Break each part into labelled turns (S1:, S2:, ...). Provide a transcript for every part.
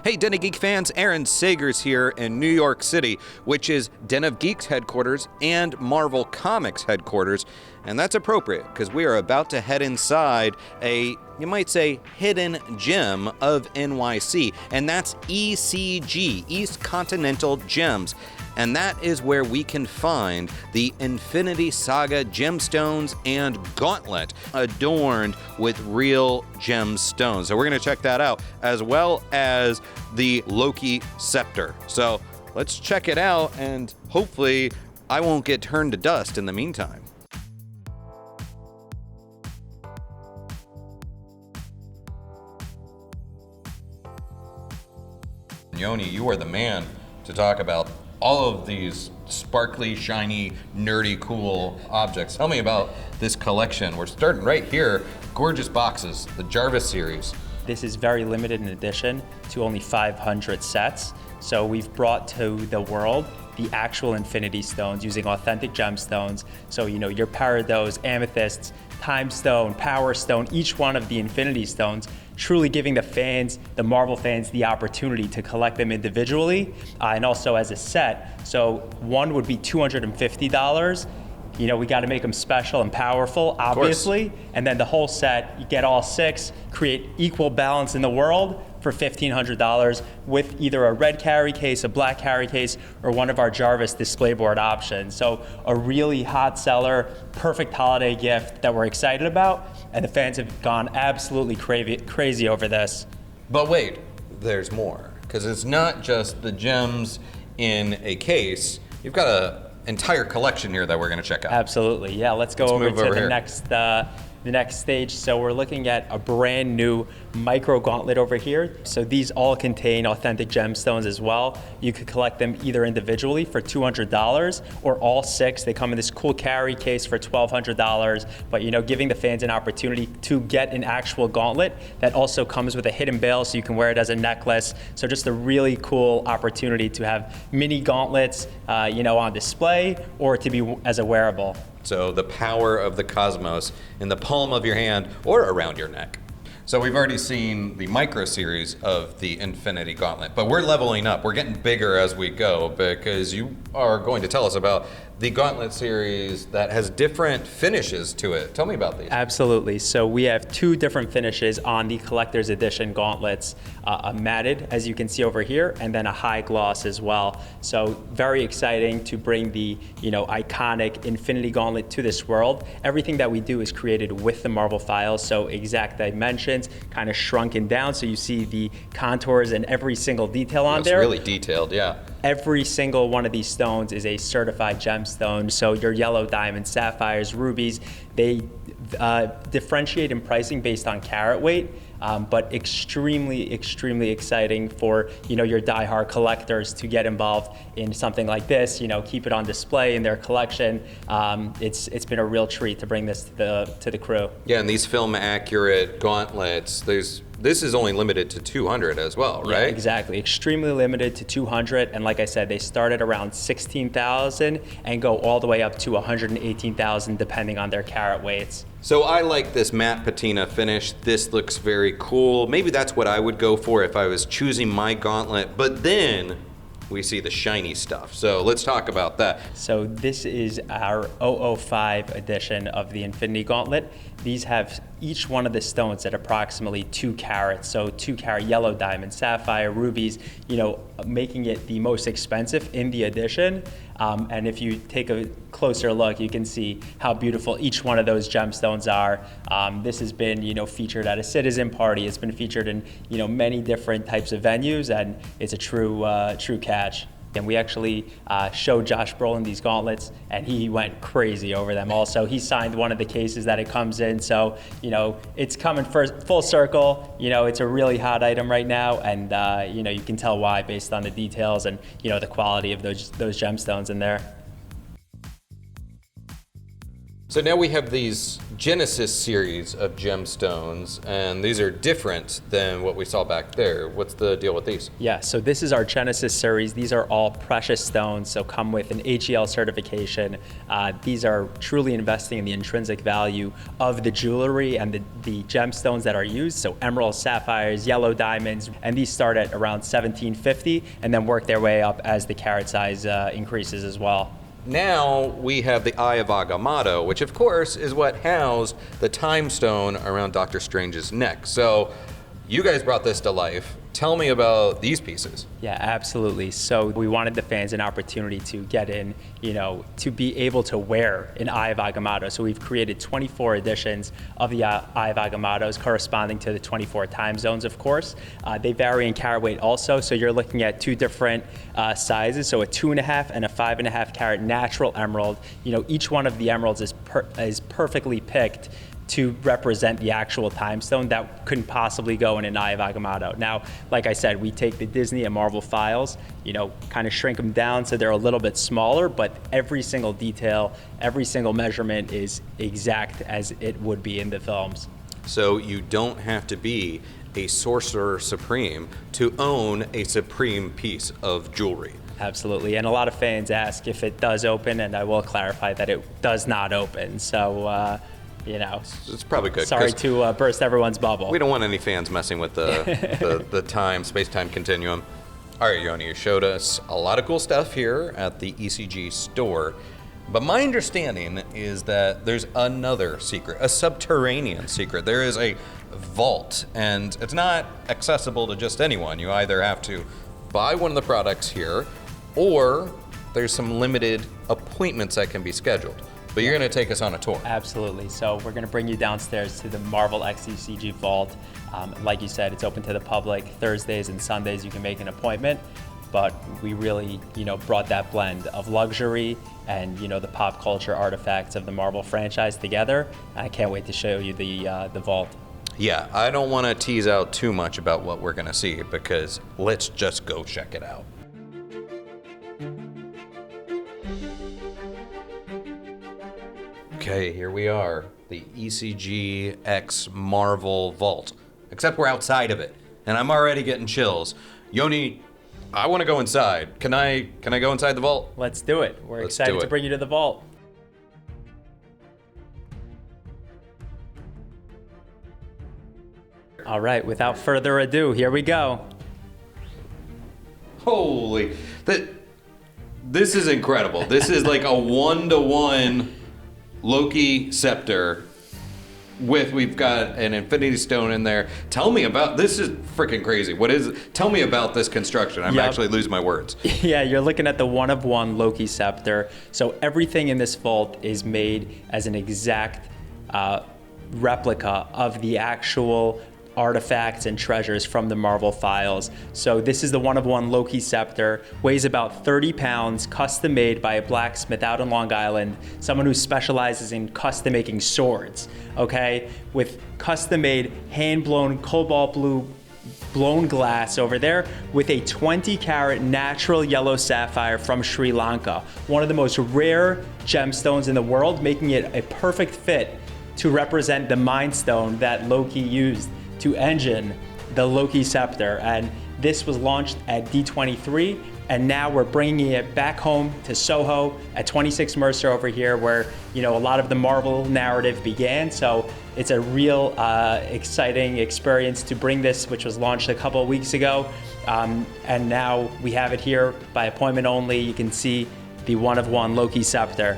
S1: Hey, Den of Geek fans, Aaron Sagers here in New York City, which is Den of Geek's headquarters and Marvel Comics headquarters. And that's appropriate because we are about to head inside a, you might say, hidden gem of NYC. And that's ECG, East Continental Gems. And that is where we can find the Infinity Saga gemstones and gauntlet adorned with real gemstones. So we're going to check that out, as well as the Loki Scepter. So let's check it out, and hopefully I won't get turned to dust in the meantime. Yoni, you are the man to talk about all of these sparkly, shiny, nerdy, cool objects. Tell me about this collection. We're starting right here. Gorgeous boxes, the Jarvis series.
S2: This is very limited in edition to only 500 sets. So we've brought to the world the actual Infinity Stones using authentic gemstones. So, your Parados, Amethysts, Time Stone, Power Stone, each one of the Infinity Stones, truly giving the fans, the Marvel fans, the opportunity to collect them individually and also as a set. So one would be $250. We got to make them special and powerful, obviously. And then the whole set, you get all six, create equal balance in the world for $1,500 with either a red carry case, a black carry case, or one of our Jarvis display board options. So a really hot seller, perfect holiday gift that we're excited about, and the fans have gone absolutely crazy over this.
S1: But wait, there's more, because it's not just the gems in a case. You've got an entire collection here that we're going to check out.
S2: Absolutely, yeah. Let's go over to the next stage. So we're looking at a brand new micro gauntlet over here. So these all contain authentic gemstones as well. You could collect them either individually for $200 or all six. They come in this cool carry case for $1,200. But giving the fans an opportunity to get an actual gauntlet that also comes with a hidden bail so you can wear it as a necklace. So just a really cool opportunity to have mini gauntlets, on display or to be as a wearable.
S1: So the power of the cosmos in the palm of your hand or around your neck. So we've already seen the micro series of the Infinity Gauntlet, but we're leveling up. We're getting bigger as we go because you are going to tell us about the Gauntlet series that has different finishes to it. Tell me about these.
S2: Absolutely. So we have two different finishes on the collector's edition gauntlets, a matted, as you can see over here, and then a high gloss as well. So very exciting to bring the iconic Infinity Gauntlet to this world. Everything that we do is created with the Marvel files, so exact dimensions, kind of shrunken down, so you see the contours and every single detail on there.
S1: It's really detailed, yeah.
S2: Every single one of these stones is a certified gemstone. So your yellow diamonds, sapphires, rubies, they differentiate in pricing based on carat weight, but extremely, extremely exciting for your diehard collectors to get involved in something like this. Keep it on display in their collection. It's been a real treat to bring this to the crew.
S1: Yeah, and these film accurate gauntlets, this is only limited to 200 as well, right?
S2: Yeah, exactly. Extremely limited to 200. And like I said, they start at around 16,000 and go all the way up to 118,000 depending on their carat weights.
S1: So I like this matte patina finish. This looks very cool. Maybe that's what I would go for if I was choosing my gauntlet. But then we see the shiny stuff. So let's talk about that.
S2: So this is our 005 edition of the Infinity Gauntlet. These have each one of the stones at approximately 2 carats. So 2 carat yellow diamond, sapphire, rubies, making it the most expensive in the edition. And if you take a closer look, you can see how beautiful each one of those gemstones are. This has been, featured at a citizen party. It's been featured in, many different types of venues, and it's a true catch. And we actually showed Josh Brolin these gauntlets, and he went crazy over them also. He signed one of the cases that it comes in, so it's coming full circle. It's a really hot item right now, and you can tell why based on the details and the quality of those gemstones in there.
S1: So now we have these Genesis series of gemstones, and these are different than what we saw back there. What's the deal with these?
S2: Yeah, so this is our Genesis series. These are all precious stones, so come with an AGL certification. These are truly investing in the intrinsic value of the jewelry and the gemstones that are used, so emeralds, sapphires, yellow diamonds, and these start at around $1,750 and then work their way up as the carat size increases as well.
S1: Now we have the Eye of Agamotto, which of course is what housed the time stone around Doctor Strange's neck. So you guys brought this to life. Tell me about these pieces.
S2: Yeah, absolutely. So we wanted the fans an opportunity to get in, to be able to wear an Eye of Agamotto. So we've created 24 editions of the Eye of Agamottos corresponding to the 24 time zones, of course. They vary in carat weight also. So you're looking at two different sizes. So a 2.5 and a 5.5 carat natural emerald. Each one of the emeralds is perfectly picked to represent the actual time stone that couldn't possibly go in an Eye of Agamotto. Now, like I said, we take the Disney and Marvel files, kind of shrink them down so they're a little bit smaller, but every single detail, every single measurement is exact as it would be in the films.
S1: So you don't have to be a sorcerer supreme to own a supreme piece of jewelry.
S2: Absolutely, and a lot of fans ask if it does open, and I will clarify that it does not open. So,
S1: it's probably good.
S2: Sorry to burst everyone's bubble.
S1: We don't want any fans messing with the space-time continuum. All right, Yoni, you showed us a lot of cool stuff here at the ECG store, but my understanding is that there's another secret, a subterranean secret. There is a vault, and it's not accessible to just anyone. You either have to buy one of the products here, or there's some limited appointments that can be scheduled. But you're going to take us on a tour.
S2: Absolutely. So we're going to bring you downstairs to the Marvel X ECG vault. Like you said, it's open to the public. Thursdays and Sundays you can make an appointment. But we really, brought that blend of luxury and, the pop culture artifacts of the Marvel franchise together. I can't wait to show you the vault.
S1: Yeah, I don't want to tease out too much about what we're going to see because let's just go check it out. Okay, here we are, the ECG X Marvel Vault. Except we're outside of it, and I'm already getting chills. Yoni, I want to go inside. Can I go inside the vault?
S2: Let's do it. We're excited to bring you to the vault. All right, without further ado, here we go.
S1: Holy, this is incredible. This is like a 1-to-1 Loki Scepter we've got an Infinity Stone in there. Tell me about, this is freaking crazy. What is it? Tell me about this construction. I'm actually losing my words.
S2: Yeah, you're looking at the 1-of-1 Loki Scepter. So everything in this vault is made as an exact replica of the actual artifacts and treasures from the Marvel files. So this is the 1-of-1 Loki Scepter, weighs about 30 pounds, custom made by a blacksmith out in Long Island, someone who specializes in custom making swords, okay? With custom made, hand-blown cobalt blue blown glass over there with a 20 karat natural yellow sapphire from Sri Lanka, one of the most rare gemstones in the world, making it a perfect fit to represent the Mind Stone that Loki used to engine the Loki Scepter. And this was launched at D23, and now we're bringing it back home to Soho at 26 Mercer over here, where a lot of the Marvel narrative began. So it's a real exciting experience to bring this, which was launched a couple of weeks ago, and now we have it here by appointment only. You can see the 1-of-1 Loki Scepter.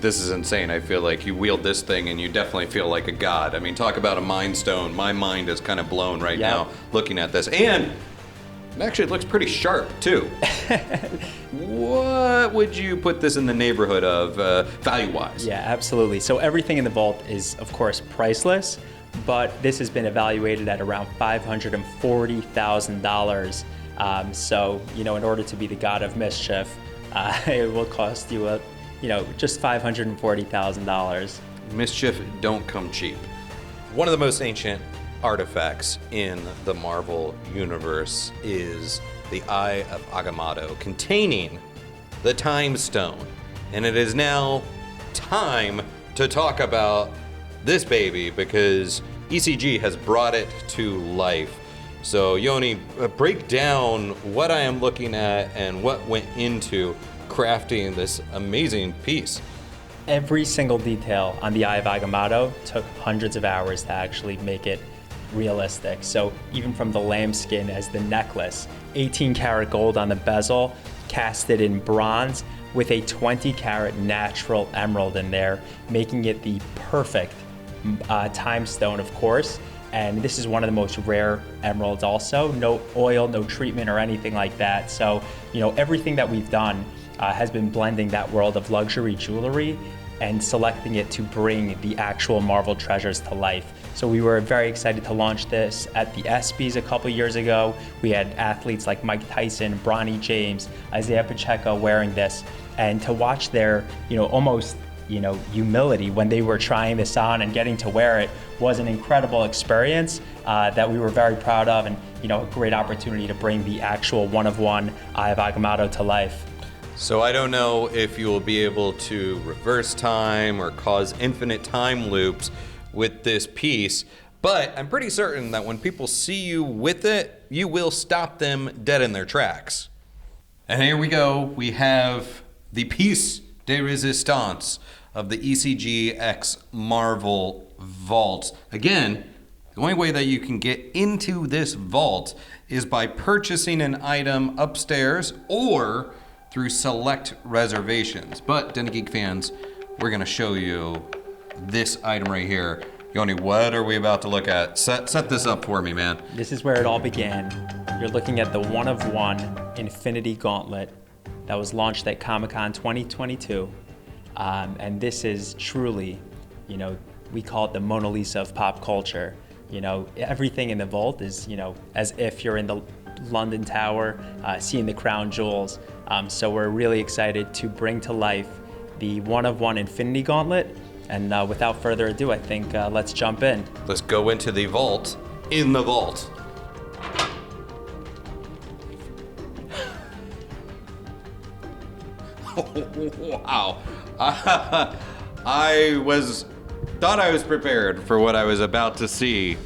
S1: This is insane. I feel like you wield this thing and you definitely feel like a god. I mean, talk about a mind stone. My mind is kind of blown right now looking at this. And actually, it looks pretty sharp, too. What would you put this in the neighborhood of value-wise?
S2: Yeah, absolutely. So everything in the vault is, of course, priceless, but this has been evaluated at around $540,000. So, in order to be the god of mischief, it will cost you just $540,000.
S1: Mischief don't come cheap. One of the most ancient artifacts in the Marvel universe is the Eye of Agamotto, containing the Time Stone. And it is now time to talk about this baby because ECG has brought it to life. So Yoni, break down what I am looking at and what went into crafting this amazing piece.
S2: Every single detail on the Eye of Agamotto took hundreds of hours to actually make it realistic. So even from the lambskin as the necklace, 18 karat gold on the bezel, casted in bronze with a 20 karat natural emerald in there, making it the perfect time stone, of course. And this is one of the most rare emeralds also. No oil, no treatment or anything like that. So, everything that we've done has been blending that world of luxury jewelry and selecting it to bring the actual Marvel treasures to life. So we were very excited to launch this at the ESPYs a couple years ago. We had athletes like Mike Tyson, Bronny James, Isaiah Pacheco wearing this. And to watch their, almost, humility when they were trying this on and getting to wear it was an incredible experience that we were very proud of, and, a great opportunity to bring the actual one-of-one Eye of Agamotto to life.
S1: So I don't know if you will be able to reverse time or cause infinite time loops with this piece, but I'm pretty certain that when people see you with it, you will stop them dead in their tracks. And here we go. We have the piece de resistance of the ECG X Marvel Vault. Again, the only way that you can get into this vault is by purchasing an item upstairs or through select reservations. But Den of Geek fans, we're gonna show you this item right here. Yoni, what are we about to look at? Set this up for me, man.
S2: This is where it all began. You're looking at the one-of-one Infinity Gauntlet that was launched at Comic-Con 2022. And this is truly, we call it the Mona Lisa of pop culture. Everything in the vault is, as if you're in the London Tower, seeing the crown jewels. So we're really excited to bring to life the one-of-one Infinity Gauntlet. And without further ado, I think let's jump in.
S1: Let's go into the vault in the vault. Wow. I thought I was prepared for what I was about to see,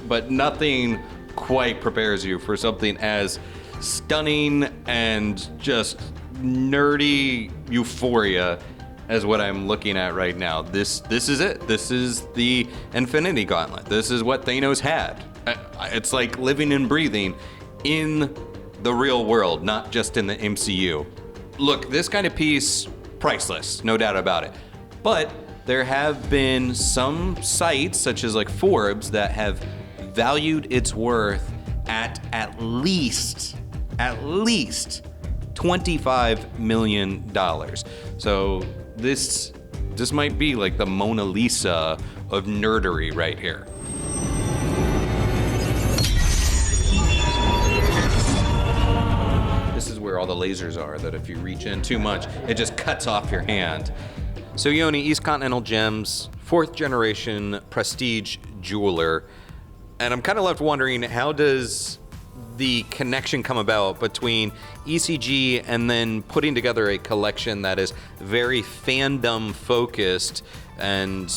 S1: but nothing quite prepares you for something as stunning and just nerdy euphoria as what I'm looking at right now. This is it. This is the Infinity Gauntlet. This is what Thanos had. It's like living and breathing in the real world, not just in the MCU. Look, this kind of piece, priceless, no doubt about it. But there have been some sites, such as like Forbes, that have valued its worth at least $25 million. So this might be like the Mona Lisa of nerdery right here. This is where all the lasers are, that if you reach in too much, it just cuts off your hand. So Yoni, East Continental Gems, 4th generation prestige jeweler. And I'm kind of left wondering, how does the connection come about between ECG and then putting together a collection that is very fandom focused and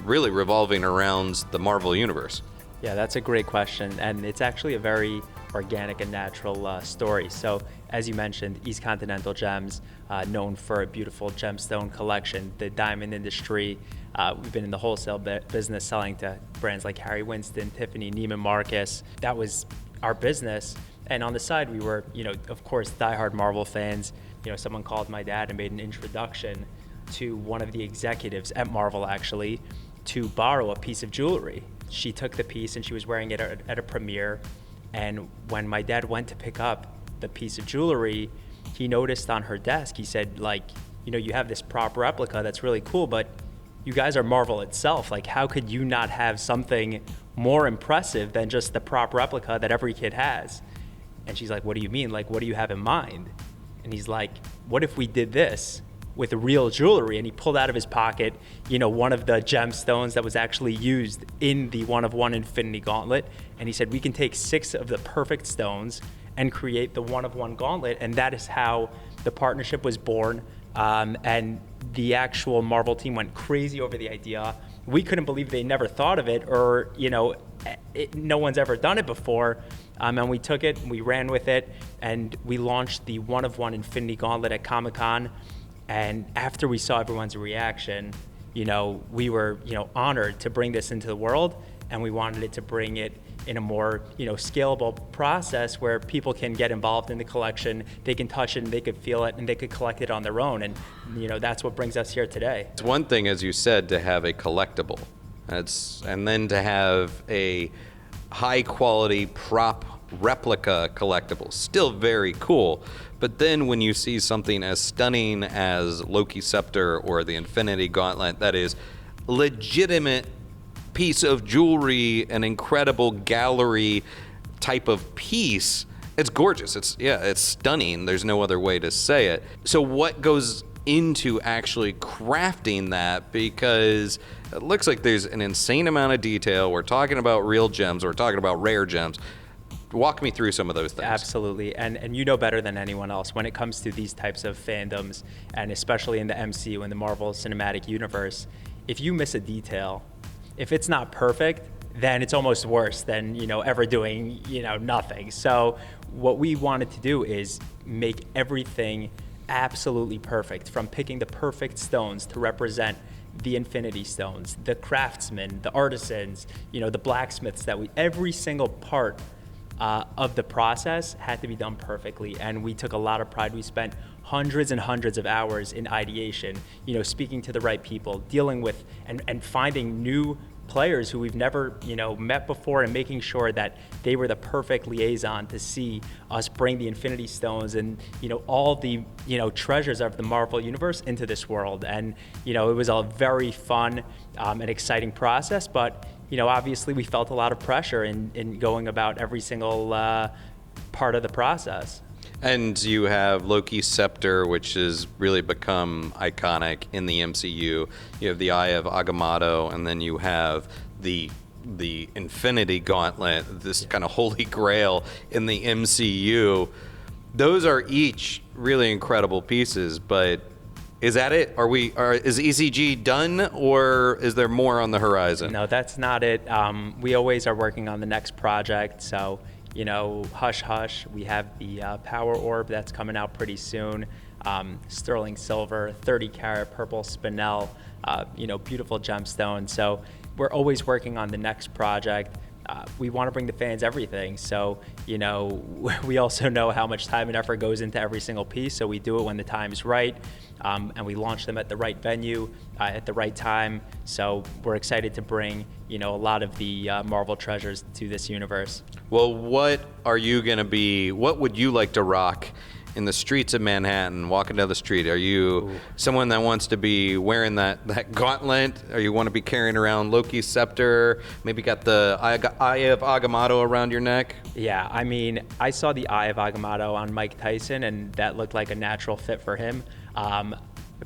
S1: really revolving around the Marvel universe?
S2: Yeah, that's a great question, and it's actually a very organic and natural story. So, as you mentioned, East Continental Gems, known for a beautiful gemstone collection, the diamond industry. We've been in the wholesale business selling to brands like Harry Winston, Tiffany, Neiman Marcus. That was our business. And on the side, we were, of course, diehard Marvel fans. Someone called my dad and made an introduction to one of the executives at Marvel, actually, to borrow a piece of jewelry. She took the piece and she was wearing it at a premiere. And when my dad went to pick up the piece of jewelry, he noticed on her desk, he said, you have this prop replica that's really cool, but you guys are Marvel itself. How could you not have something more impressive than just the prop replica that every kid has? And she's like, what do you mean? What do you have in mind? And he's like, what if we did this with real jewelry? And he pulled out of his pocket, one of the gemstones that was actually used in the one-of-one Infinity Gauntlet. And he said, we can take 6 of the perfect stones and create the one-of-one gauntlet. And that is how the partnership was born. And the actual Marvel team went crazy over the idea. We couldn't believe they never thought of it, or no one's ever done it before. And we took it, we ran with it, and we launched the one-of-one Infinity Gauntlet at Comic-Con. And after we saw everyone's reaction, we were honored to bring this into the world, and we wanted it to bring it in a more scalable process where people can get involved in the collection, they can touch it and they could feel it and they could collect it on their own. And that's what brings us here today.
S1: It's one thing, as you said, to have a collectible, and then to have a high quality prop replica collectible, still very cool. But then when you see something as stunning as Loki Scepter or the Infinity Gauntlet, that is legitimate piece of jewelry, an incredible gallery type of piece, it's gorgeous. It's stunning. There's no other way to say it. So what goes into actually crafting that? Because it looks like there's an insane amount of detail. We're talking about real gems. We're talking about rare gems. Walk me through some of those things.
S2: Absolutely. And you know better than anyone else when it comes to these types of fandoms, and especially in the MCU and the Marvel Cinematic Universe, if you miss a detail, if it's not perfect, then it's almost worse than ever doing nothing. So what we wanted to do is make everything absolutely perfect, from picking the perfect stones to represent the Infinity Stones, the craftsmen, the artisans, the blacksmiths, every single part of the process had to be done perfectly. And we took a lot of pride. We spent hundreds and hundreds of hours in ideation, speaking to the right people, dealing with and finding new players who we've never, met before, and making sure that they were the perfect liaison to see us bring the Infinity Stones and, all the, treasures of the Marvel Universe into this world. And, it was a very fun and exciting process, but, obviously we felt a lot of pressure in going about every single part of the process.
S1: And you have Loki Scepter, which has really become iconic in the MCU. You have the Eye of Agamotto, and then you have the Infinity Gauntlet, this kind of holy grail in the MCU. Those are each really incredible pieces, but is that it? Is ECG done, or is there more on the horizon?
S2: No, that's not it. We always are working on the next project, so hush hush. We have the Power Orb that's coming out pretty soon. Sterling silver, 30 karat purple spinel, beautiful gemstone. So we're always working on the next project. We want to bring the fans everything. So, we also know how much time and effort goes into every single piece. So we do it when the time is right. And we launch them at the right venue, at the right time. So we're excited to bring, a lot of the Marvel treasures to this universe.
S1: Well, what would you like to rock in the streets of Manhattan, walking down the street? Are you someone that wants to be wearing that gauntlet? Or you want to be carrying around Loki's scepter? Maybe got the Eye of Agamotto around your neck?
S2: Yeah, I saw the Eye of Agamotto on Mike Tyson, and that looked like a natural fit for him.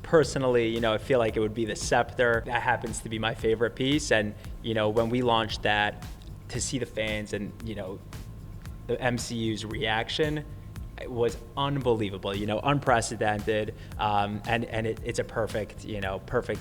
S2: Personally, I feel like it would be the scepter. That happens to be my favorite piece. And, when we launched that, to see the fans and, the MCU's reaction, it was unbelievable, unprecedented. And it's a perfect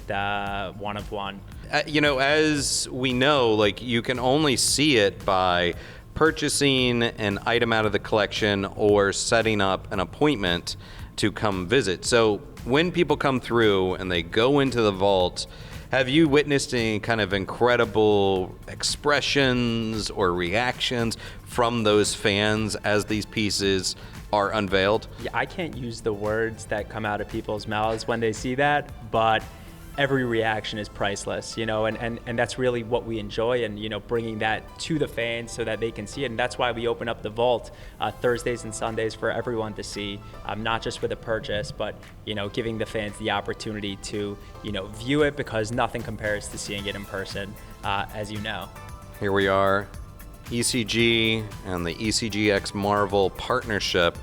S2: one-of-one.
S1: As we know, you can only see it by purchasing an item out of the collection or setting up an appointment to come visit. So when people come through and they go into the vault, have you witnessed any kind of incredible expressions or reactions from those fans as these pieces are unveiled?
S2: Yeah, I can't use the words that come out of people's mouths when they see that, but every reaction is priceless, and that's really what we enjoy, and bringing that to the fans so that they can see it. And that's why we open up the vault Thursdays and Sundays for everyone to see, not just with a purchase, but giving the fans the opportunity to view it, because nothing compares to seeing it in person, as you know.
S1: Here we are, ECG and the ECGX Marvel partnership,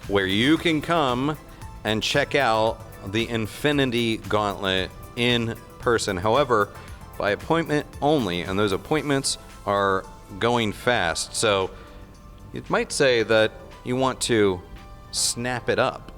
S1: where you can come and check out the Infinity Gauntlet in person. However, by appointment only, and those appointments are going fast. So you might say that you want to snap it up.